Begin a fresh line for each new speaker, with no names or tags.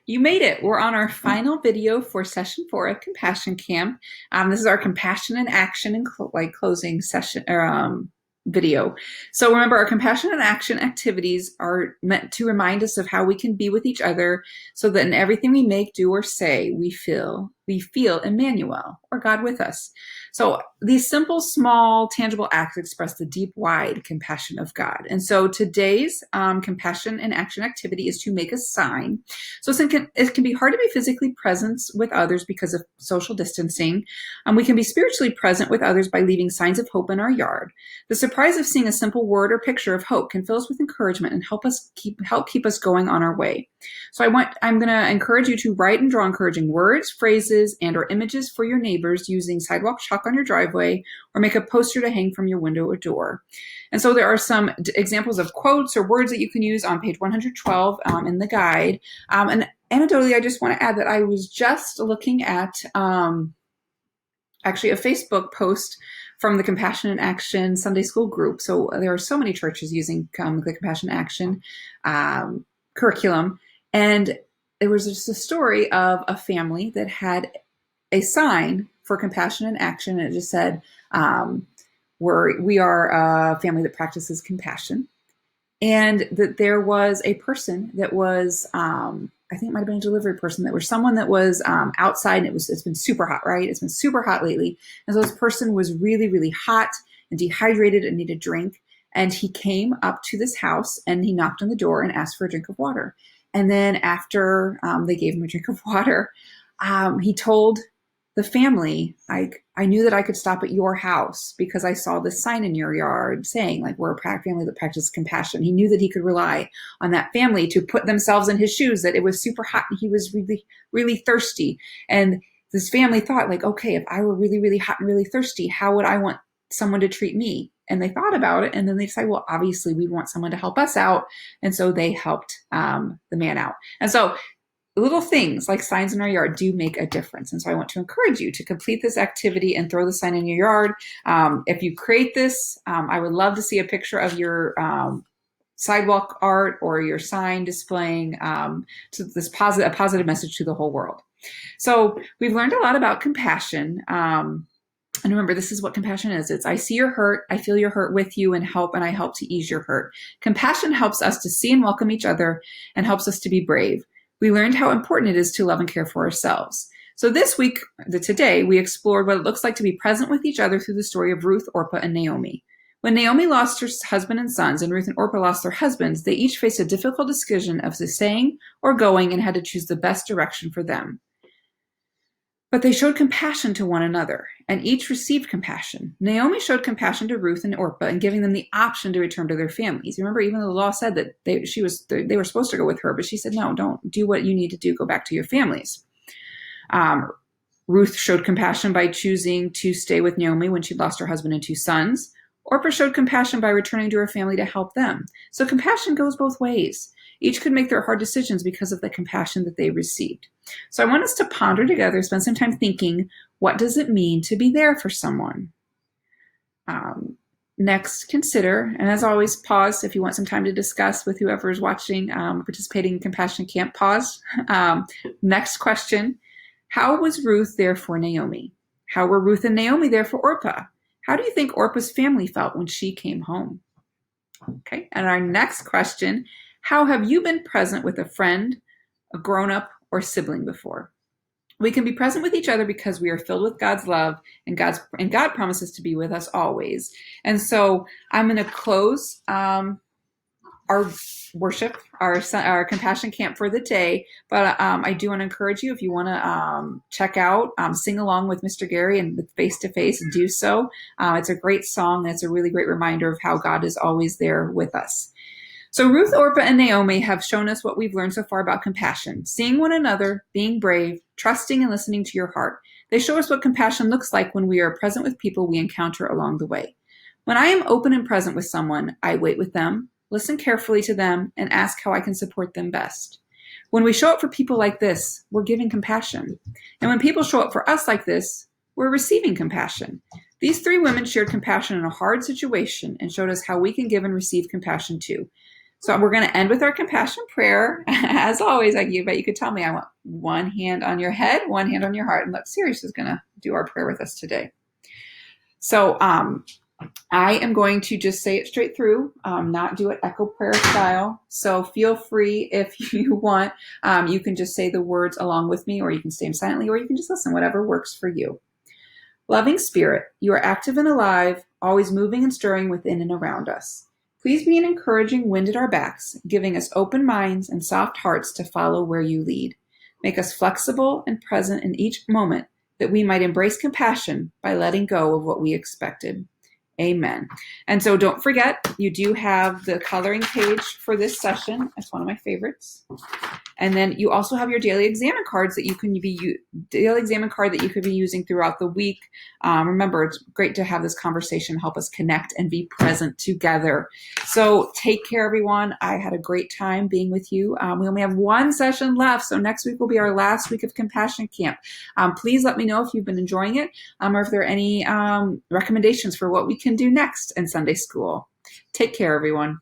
You made it. We're on our final video for session 4 of Compassion Camp. This is our Compassion in Action and closing session or video. So remember, our Compassion in Action activities are meant to remind us of how we can be with each other, so that in everything we make, do, or say, we feel Emmanuel, or God with us. So these simple, small, tangible acts express the deep, wide compassion of God. And so today's Compassion in Action activity is to make a sign. So it can be hard to be physically present with others because of social distancing. We can be spiritually present with others by leaving signs of hope in our yard. The surprise of seeing a simple word or picture of hope can fill us with encouragement and help keep us going on our way. So I'm going to encourage you to write and draw encouraging words, phrases, and or images for your neighbors using sidewalk chalk on your driveway, or make a poster to hang from your window or door. And so there are some examples of quotes or words that you can use on page 112 in the guide. And anecdotally, I just want to add that I was just looking at actually a Facebook post from the Compassion in Action Sunday School group. So there are so many churches using the Compassion in Action curriculum. And there was just a story of a family that had a sign for Compassion in Action. And it just said, we are a family that practices compassion. And that there was a person that was, I think it might have been a delivery person, that was someone that was outside, and it's been super hot, right? It's been super hot lately. And so this person was really, really hot and dehydrated and needed a drink. And he came up to this house and he knocked on the door and asked for a drink of water. And then after they gave him a drink of water, he told the family, I knew that I could stop at your house because I saw this sign in your yard saying, we're a family that practices compassion. He knew that he could rely on that family to put themselves in his shoes, that it was super hot and he was really, really thirsty. And this family thought, okay, if I were really, really hot and really thirsty, how would I want someone to treat me? And they thought about it, and then they decided, well, obviously we want someone to help us out. And so they helped the man out. And so little things like signs in our yard do make a difference. And so I want to encourage you to complete this activity and throw the sign in your yard. If you create this, I would love to see a picture of your sidewalk art or your sign displaying to a positive message to the whole world. So we've learned a lot about compassion. And remember, this is what compassion is. It's I see your hurt, I feel your hurt with you and I help to ease your hurt. Compassion helps us to see and welcome each other and helps us to be brave. We learned how important it is to love and care for ourselves. So today, we explored what it looks like to be present with each other through the story of Ruth, Orpah, and Naomi. When Naomi lost her husband and sons, and Ruth and Orpah lost their husbands, they each faced a difficult decision of staying or going and had to choose the best direction for them. But they showed compassion to one another, and each received compassion. Naomi showed compassion to Ruth and Orpah in giving them the option to return to their families. Remember, even though the law said that they were supposed to go with her, but she said, no, don't do what you need to do. Go back to your families. Ruth showed compassion by choosing to stay with Naomi when she lost her husband and 2 sons. Orpah showed compassion by returning to her family to help them. So compassion goes both ways. Each could make their hard decisions because of the compassion that they received. So I want us to ponder together, spend some time thinking, what does it mean to be there for someone? Next, consider, and as always, pause if you want some time to discuss with whoever is watching, participating in Compassion Camp, pause. Next question, how was Ruth there for Naomi? How were Ruth and Naomi there for Orpah? How do you think Orpah's family felt when she came home? Okay, and our next question, how have you been present with a friend, a grown-up, or sibling before? We can be present with each other because we are filled with God's love, and God promises to be with us always. And so I'm going to close our worship, our Compassion Camp for the day. But I do want to encourage you, if you want to check out, sing along with Mr. Gary and with Face to Face, do so. It's a great song, and it's a really great reminder of how God is always there with us. So Ruth, Orpah, and Naomi have shown us what we've learned so far about compassion, seeing one another, being brave, trusting and listening to your heart. They show us what compassion looks like when we are present with people we encounter along the way. When I am open and present with someone, I wait with them, listen carefully to them, and ask how I can support them best. When we show up for people like this, we're giving compassion. And when people show up for us like this, we're receiving compassion. These 3 women shared compassion in a hard situation and showed us how we can give and receive compassion too. So we're going to end with our compassion prayer. As always, I bet you could tell me I want one hand on your head, one hand on your heart, and Sirius is going to do our prayer with us today. So I am going to just say it straight through, not do it echo prayer style. So feel free if you want. You can just say the words along with me, or you can stay silently, or you can just listen, whatever works for you. Loving Spirit, you are active and alive, always moving and stirring within and around us. Please be an encouraging wind at our backs, giving us open minds and soft hearts to follow where you lead. Make us flexible and present in each moment, that we might embrace compassion by letting go of what we expected. Amen. And so don't forget, you do have the coloring page for this session. It's one of my favorites. And then you also have your daily examine cards that you can daily examine card that you could be using throughout the week. Remember, it's great to have this conversation, help us connect and be present together. So take care, everyone. I had a great time being with you. We only have one session left, so next week will be our last week of Compassion Camp. Please let me know if you've been enjoying it, or if there are any recommendations for what we can do next in Sunday school. Take care, everyone.